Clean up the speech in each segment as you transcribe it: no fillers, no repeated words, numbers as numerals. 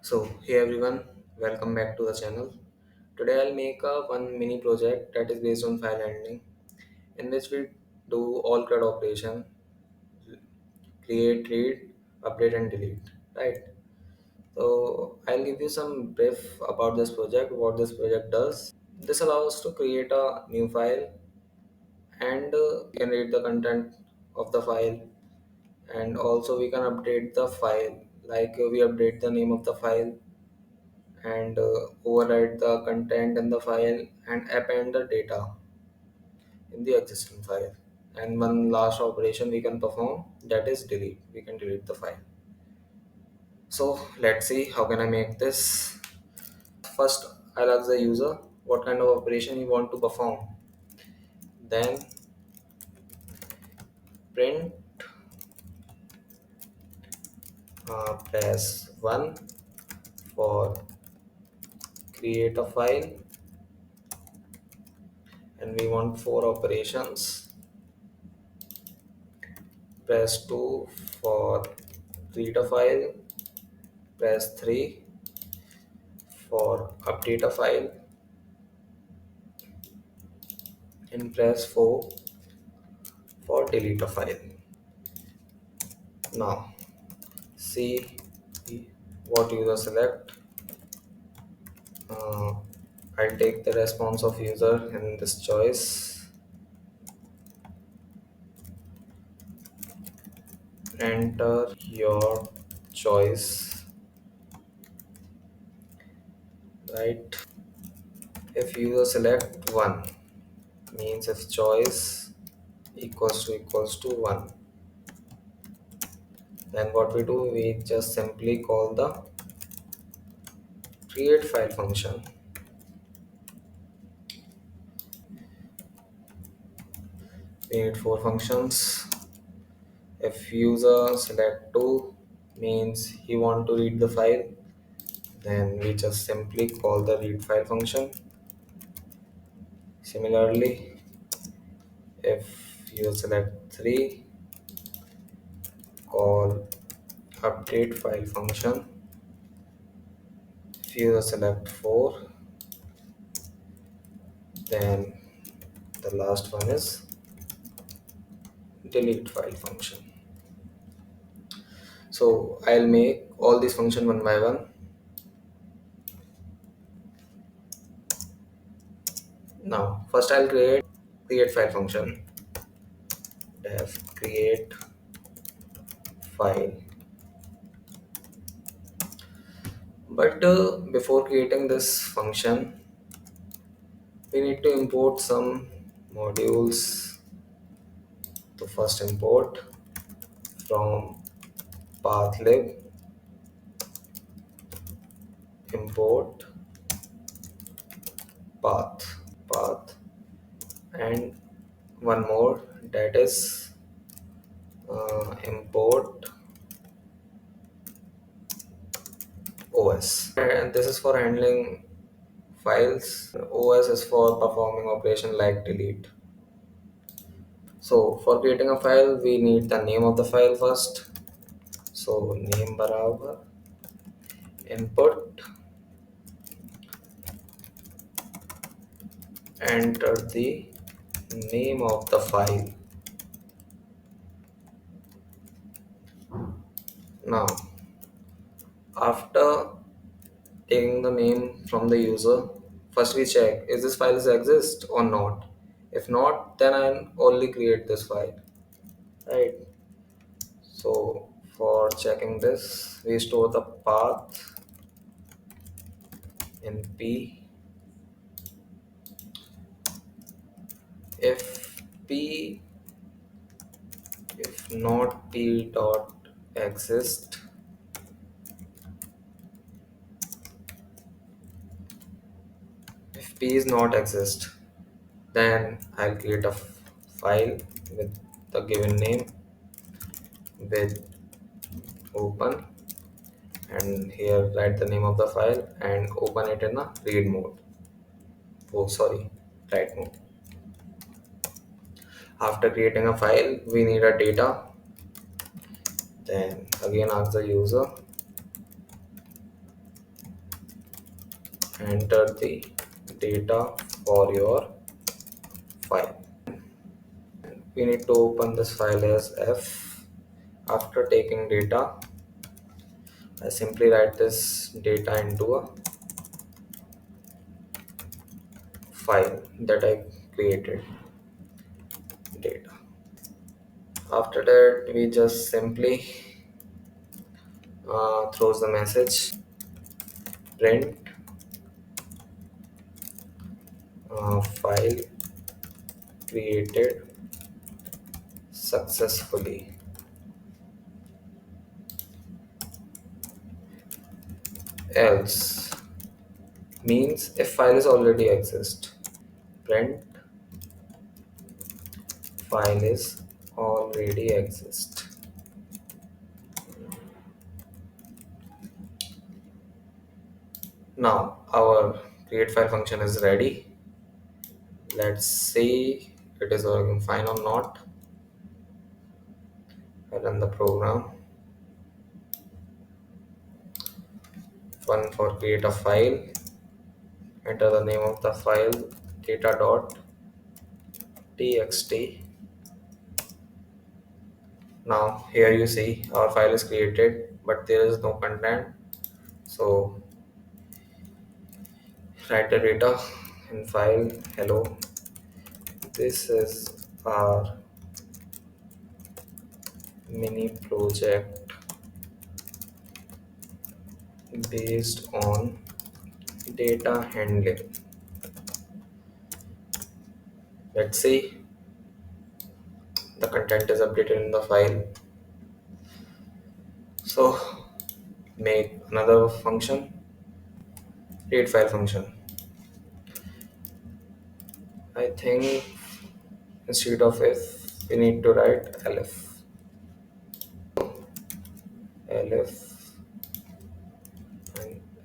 So, hey everyone, welcome back to the channel. Today I'll make a one mini project that is based on file handling, in which we do all CRUD operation: create, read, update, and delete. Right. So I'll give you some brief about this project, what this project does. This allows us to create a new file and we can read the content of the file, and also we can update the file, like we update the name of the file and overwrite the content in the file and append the data in the existing file. And one last operation we can perform, that is delete. We can delete the file. So let's see how can I make this. First, I'll ask the user what kind of operation you want to perform. Then print press 1 for create a file, and we want 4 operations. Press 2 for read a file. Press 3 for update a file, and press 4 for delete a file. Now see what user select. uh, I'll take the response of user in this choice. Enter your choice. Right. If user select 1, means if choice equals to 1, then what we do, we just simply call the create file function. We need 4 functions. If user select 2, means he want to read the file, then we just simply call the read file function. Similarly, if you select 3, call update file function. If you select 4, then the last one is delete file function. So I'll make all these functions one by one. Now first I'll create file function. Def create file. But before creating this function, we need to import some modules. To first import from pathlib, import path, and one more, that is import os, and this is for handling files. Os is for performing operation like delete. So for creating a file, we need the name of the file first. So name barabar input, enter the name of the file. Now after taking the name from the user, first we check is this file is exist or not. If not, then I'll only create this file. Right. So for checking this, we store the path in p. If p, if not p dot exist, if p is not exist, then I'll create a file with the given name with open, and here write the name of the file and open it in a read mode. Oh, sorry, write mode. After creating a file, we need a data. Then again ask the user enter the data for your file. We need to open this file as f. After taking data, I simply write this data into a file that I created data. After that, we just simply throws the message print file created successfully. Else means if file is already exist. Print file is already exist. Now our create file function is ready. Let's see it is working fine or not. I run the program. One for create a file. Enter the name of the file data.txt. Now here you see our file is created but there is no content. So write the data in file hello. This is our mini project based on data handling. Let's see the content is updated in the file. So make another function create file function. I think instead of if we need to write elif and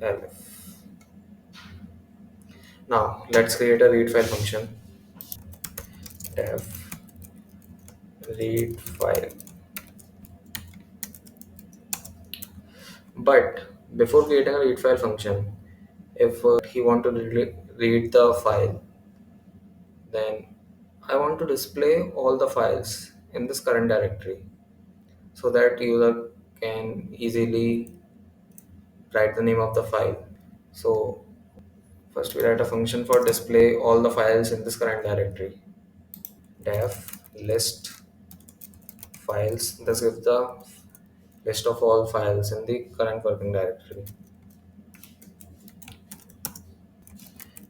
elif. Now let's create a read file function def read file. But before creating a read file function, if he want to read the file, then I want to display all the files in this current directory so that user can easily write the name of the file. So first we write a function for display all the files in this current directory. Def list files. This gives the list of all files in the current working directory.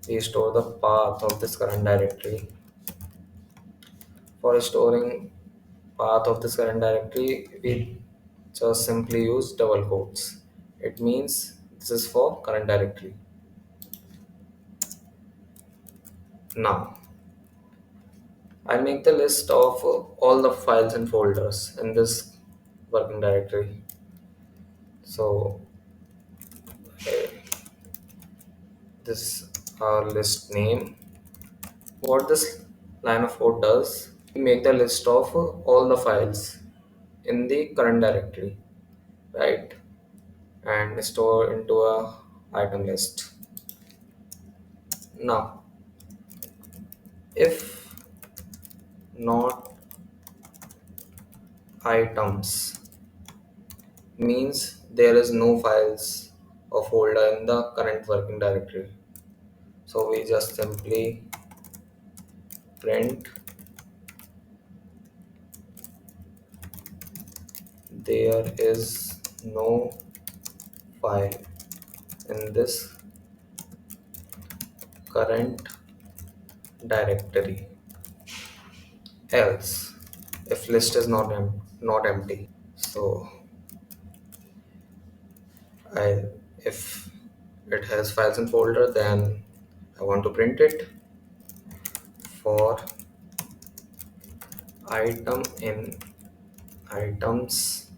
We store the path of this current directory. For storing path of this current directory, we just simply use double quotes. It means this is for current directory. Now, I make the list of all the files and folders in this working directory. So, this list name. What this line of code does, we make the list of all the files in the current directory, right? And store into a item list. Now, if not items means there is no files or folder in the current working directory. So we just simply print there is no file in this current directory. Else, if list is not empty, so I if it has files and folder, then I want to print it for item in items.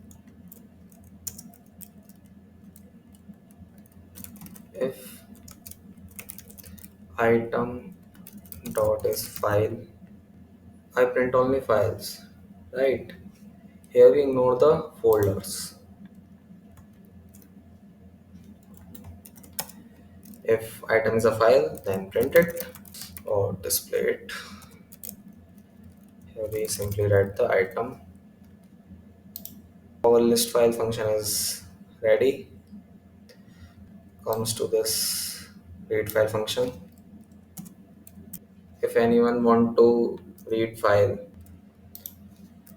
If item dot is file, I print only files, right? Here we ignore the folders. If item is a file, then print it or display it. Here we simply write the item. Our list file function is ready. Comes to this read file function. If anyone want to read file,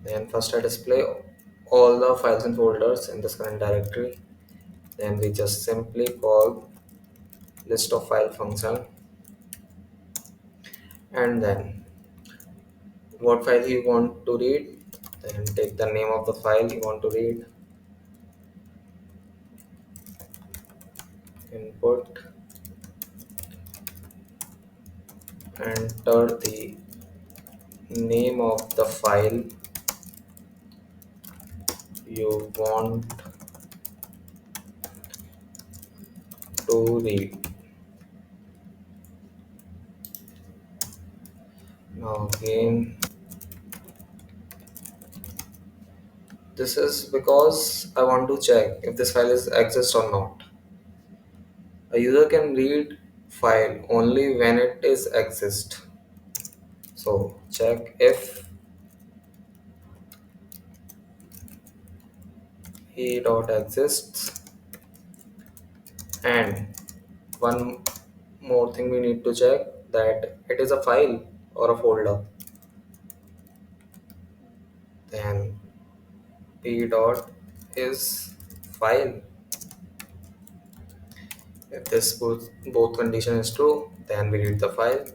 then first I display all the files and folders in this current directory. Then we just simply call list of file function, and then what file you want to read, then take the name of the file you want to read, input, enter the name of the file you want to read. Now again, this is because I want to check if this file is exist or not. A user can read file only when it is exist. So check if he dot exists, and one more thing we need to check that it is a file or a folder. Then p dot is file. If this both condition is true, then we read the file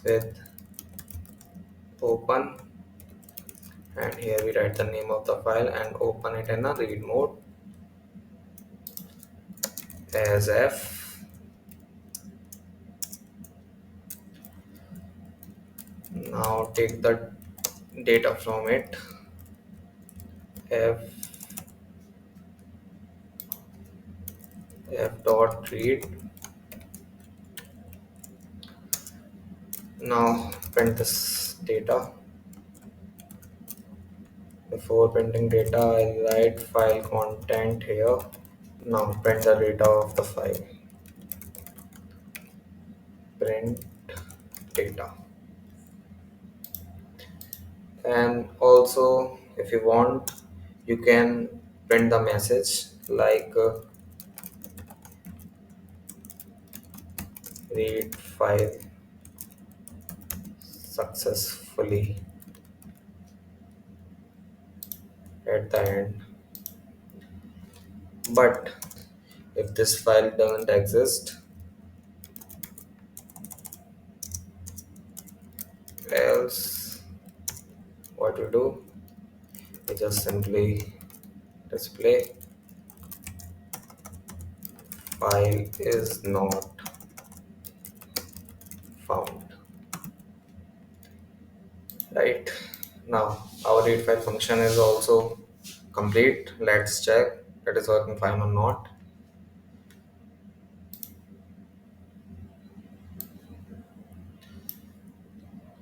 with open, and here we write the name of the file and open it in a read mode as f. Now take the data from it, f f dot read. Now print this data. Before printing data, I'll write file content here. Now print the data of the file. Print data. And also, if you want, you can print the message like read file successfully at the end. But if this file doesn't exist, else what we do, we just simply display file is not found. Right, now our read file function is also complete. Let's check it is working fine or not.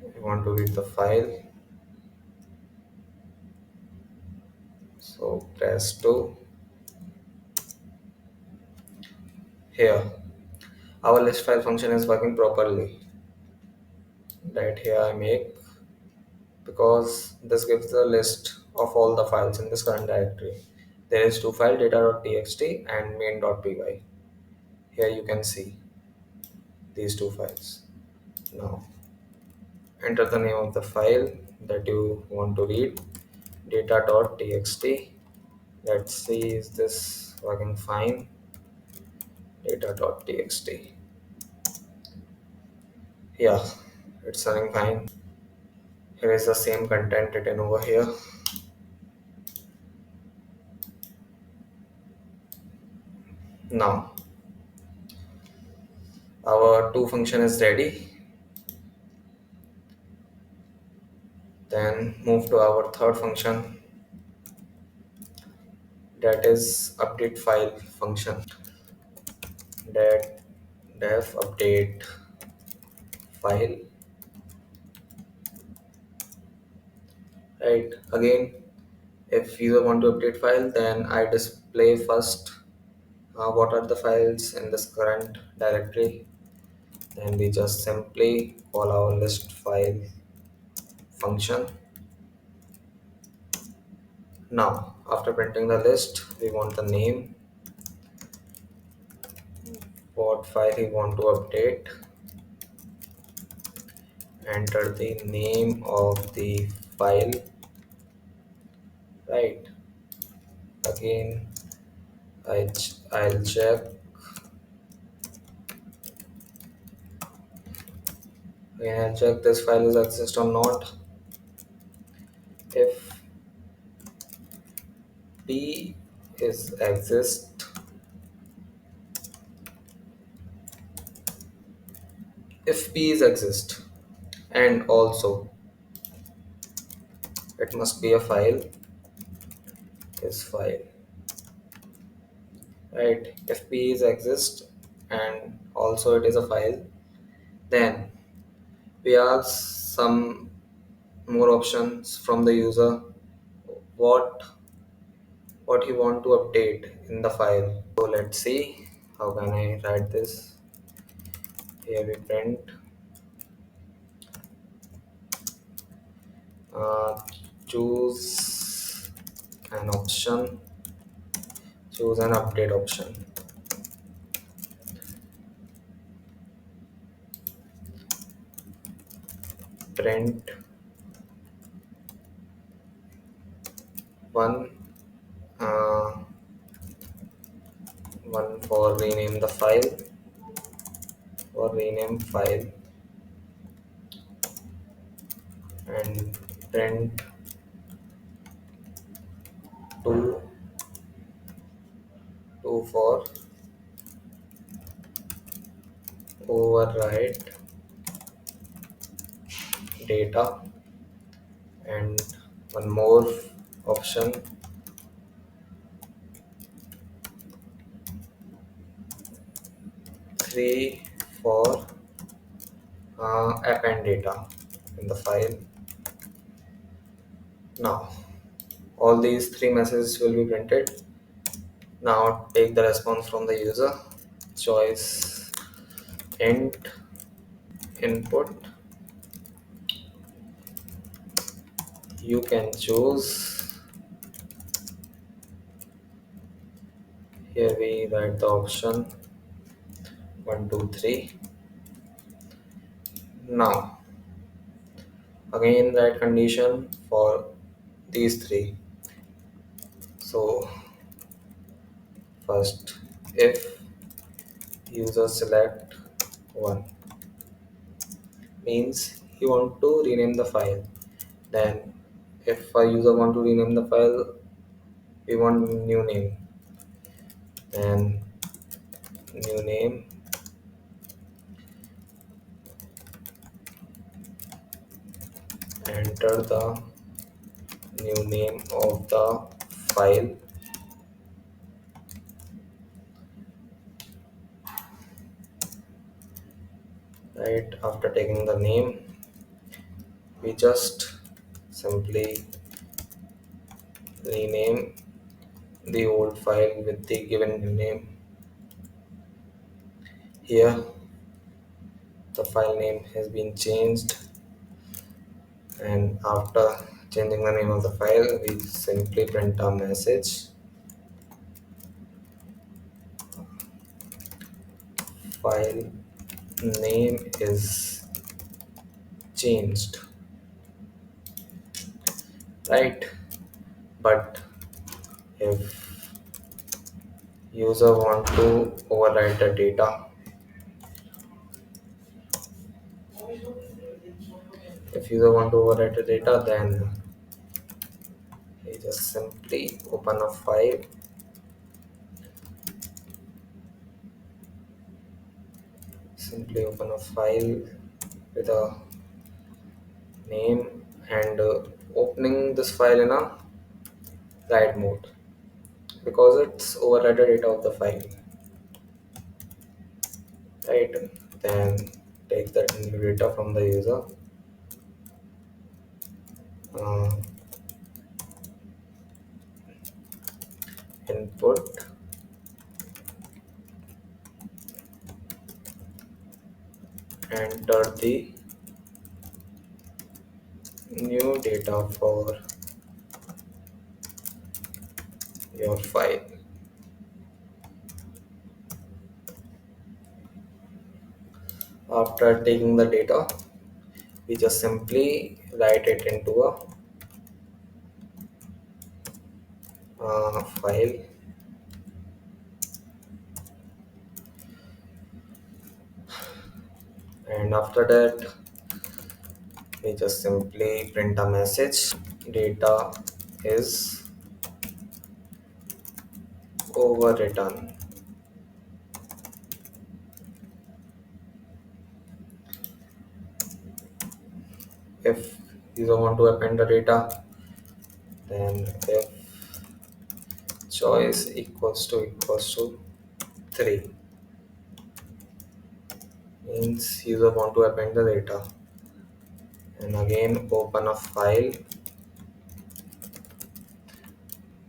We want to read the file, so press 2. Here our list file function is working properly. That here I make, because this gives the list of all the files in this current directory. There is two files, data.txt and main.py. Here you can see these two files. Now enter the name of the file that you want to read, data.txt. Let's see, is this working fine? Data.txt. Yeah, it's running fine. Here is the same content written over here. Now our two function is ready. Then move to our third function, that is update file function. That def update file. Right, again, if you want to update file, then I display first what are the files in this current directory, and we just simply call our list file function. Now after printing the list, we want the name, what file we want to update, enter the name of the file, right? Again, I'll check. Again, I'll check this file is exist or not. If p is exist, if p is exist, and also it must be a file, is file, right? If p is exist and also it is a file, then we ask some more options from the user, what what you want to update in the file. So let's see how can I write this. Here we print uh, choose an option, choose an update option, print one, uh, one for rename the file, for rename file, and print two, two for overwrite data, and one more option, three for append data in the file. Now all these three messages will be printed. Now take the response from the user. Choice int input. You can choose. Here we write the option 1, 2, 3. Now again write condition for these three. So first, if user select 1, means he want to rename the file. Then if a user want to rename the file, we want new name. Then new name, enter the new name of the file, right? After taking the name, we just simply rename the old file with the given new name. Here the file name has been changed, and after changing the name of the file, we simply print a message, file name is changed, right? But if user want to overwrite the data, if user want to overwrite the data, then he just simply open a file, simply open a file with a name, and opening this file in a write mode because it's overwrite the data of the file, right? Then take that new data from the user, uh, input enter the new data for your file. After taking the data, we just simply write it into a file, and after that we just simply print a message: data is overwritten. If you don't want to append the data, then if choice equals to 3 means user want to append the data, and again open a file,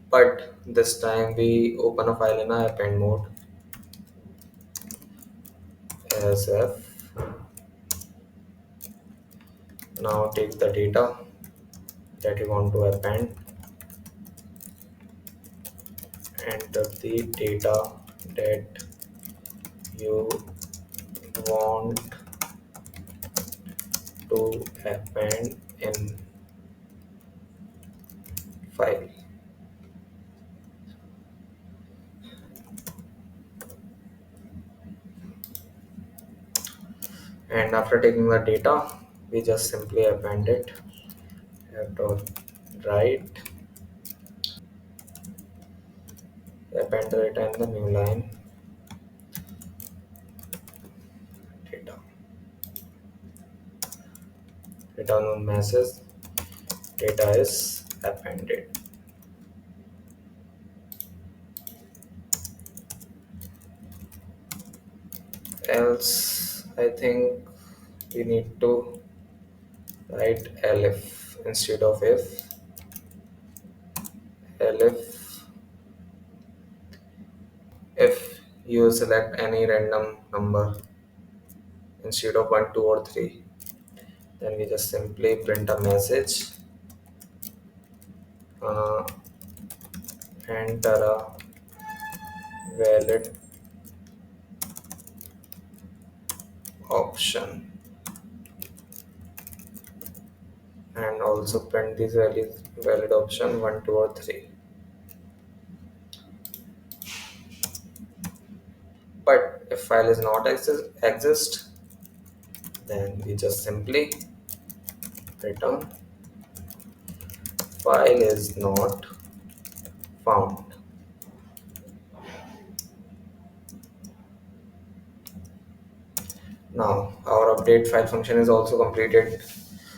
but this time we open a file in a append mode as if. Now take the data that you want to append, enter the data that you want to append in file, and after taking the data we just simply append it. After write, append the data in the new line, data, return one message, data is appended. Else I think we need to write elif instead of if. Elif, if you select any random number instead of 1, 2, or 3, then we just simply print a message, uh, enter a valid option, and also print this valid option 1, 2, or 3. But if file is not exist, then we just simply return file is not found. Now our update file function is also completed.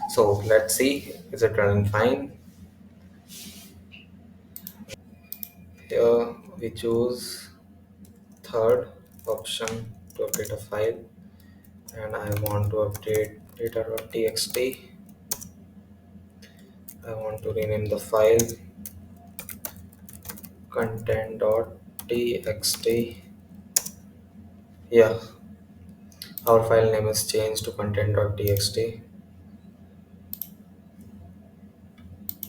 So let's see, is it running fine? Here we choose third option to update a file, and I want to update data.txt. I want to rename the file content.txt. Yeah, our file name is changed to content.txt.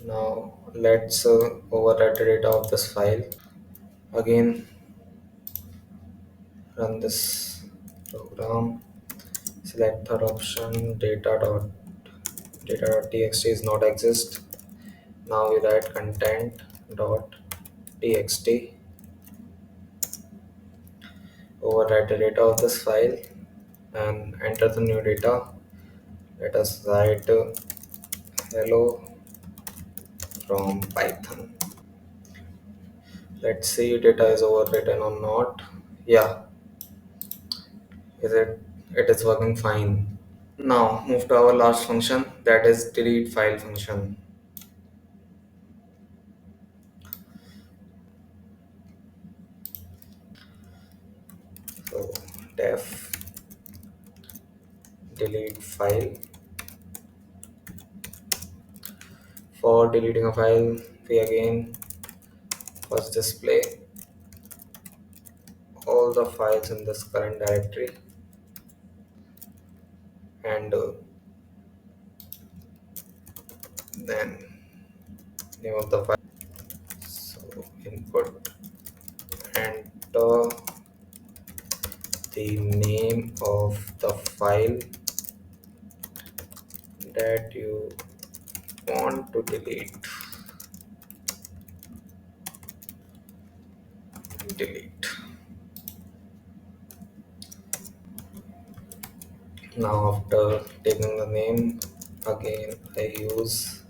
Now let's overwrite the data of this file. Again, run this program. Select third option, data.txt is not exist. Now we write content.txt. Overwrite the data of this file and enter the new data. Let us write hello from Python. Let's see data is overwritten or not. Yeah, is it? It is working fine. Now move to our last function, that is delete file function. So def delete file. For deleting a file, we again first display all the files in this current directory. and then name of the file. So input, enter the name of the file that you want to delete. Now after taking the name, again I use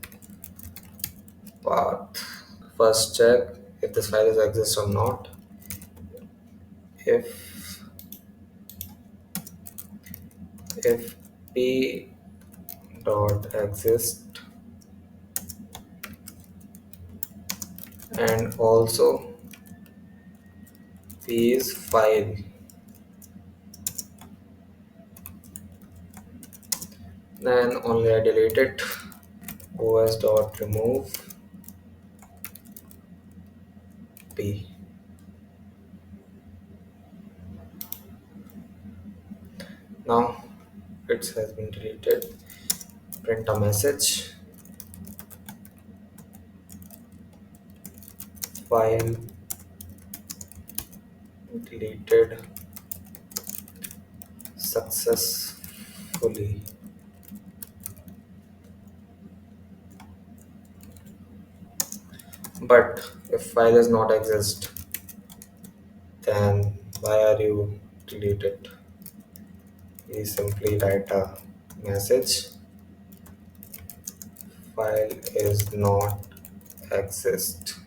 path. First check if this file is exist or not. If p dot exist and also p is file, then only I delete it. Os dot remove p. Now it has been deleted. Print a message. File deleted successfully. But if file is not exist, then why are you delete it? We simply write a message. File is not exist.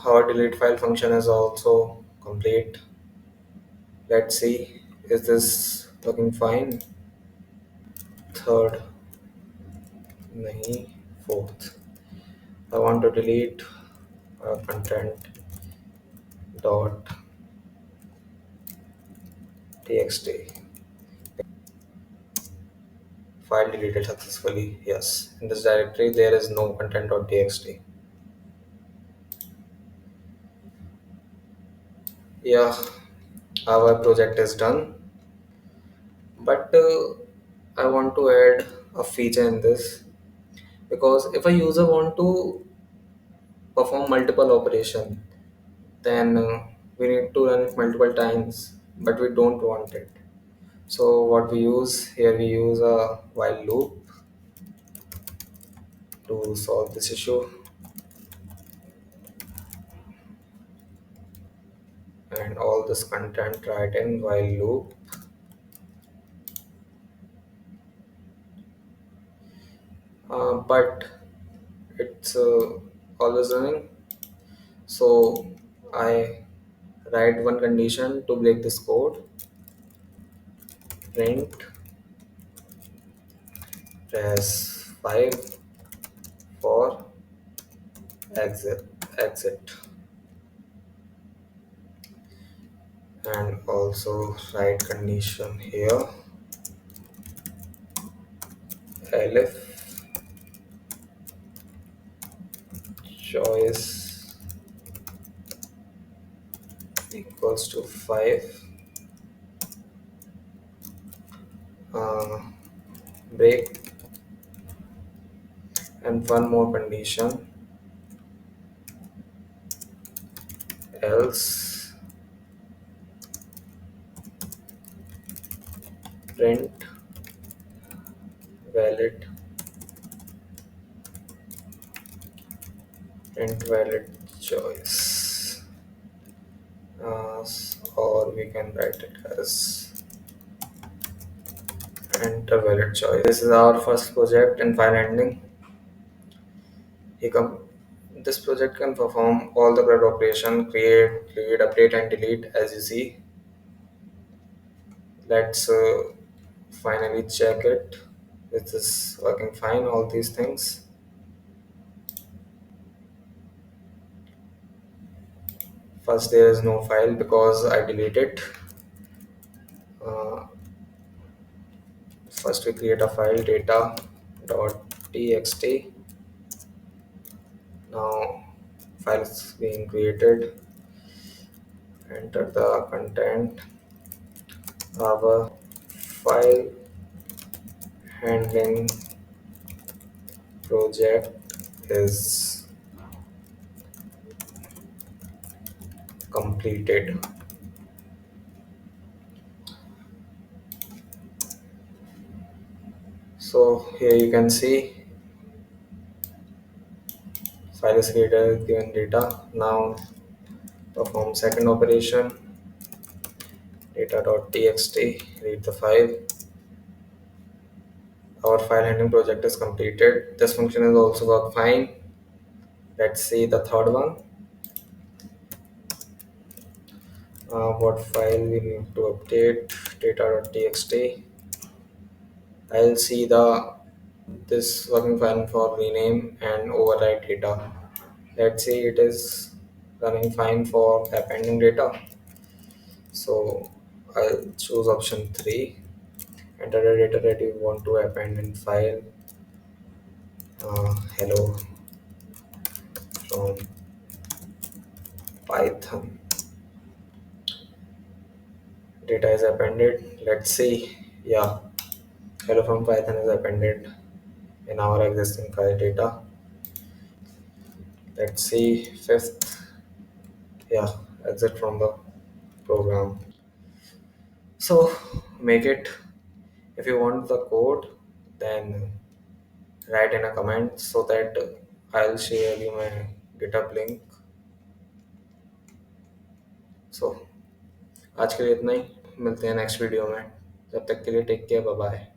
Our delete file function is also complete. Let's see, is this looking fine? Third, nahi. Fourth, I want to delete content dot txt. File deleted successfully. Yes, in this directory there is no content dot txt. Yeah, our project is done, but I want to add a feature in this, because if a user want to perform multiple operation, then we need to run it multiple times, but we don't want it. So what we use here, we use a while loop to solve this issue, and all this content right in while loop. But it's always running, so I write one condition to break this code. Print press 5 for exit, and also write condition here. Elif choice equals to 5, uh, break, and one more condition, else print valid, choice, or we can write it as enter valid choice. This is our first project in file handling. He com- this project can perform all the CRUD operation, create, update, and delete, as you see. Let's finally check it. Is this working fine? All these things. First, there is no file because I deleted. Uh, First, we create a file data.txt. Now, file is being created. Enter the content. Our file handling project is completed. So here you can see file is created given data. Now perform second operation data.txt, read the file. Our file handling project is completed. This function is also work fine. Let's see the third one. What file we need to update data.txt. I'll see the this working file for rename and overwrite data. Let's say it is running fine for appending data. So I'll choose option 3. Enter the data that you want to append in file. Hello from Python. Data is appended. Let's see. Yeah, hello from Python is appended in our existing file data. Let's see. Fifth. Yeah, exit from the program. So make it. If you want the code, then write in a comment so that I'll share you my GitHub link. So आज के लिए इतना ही, मिलते हैं next video में, तब तक के लिए टेक केयर, बाय बाय।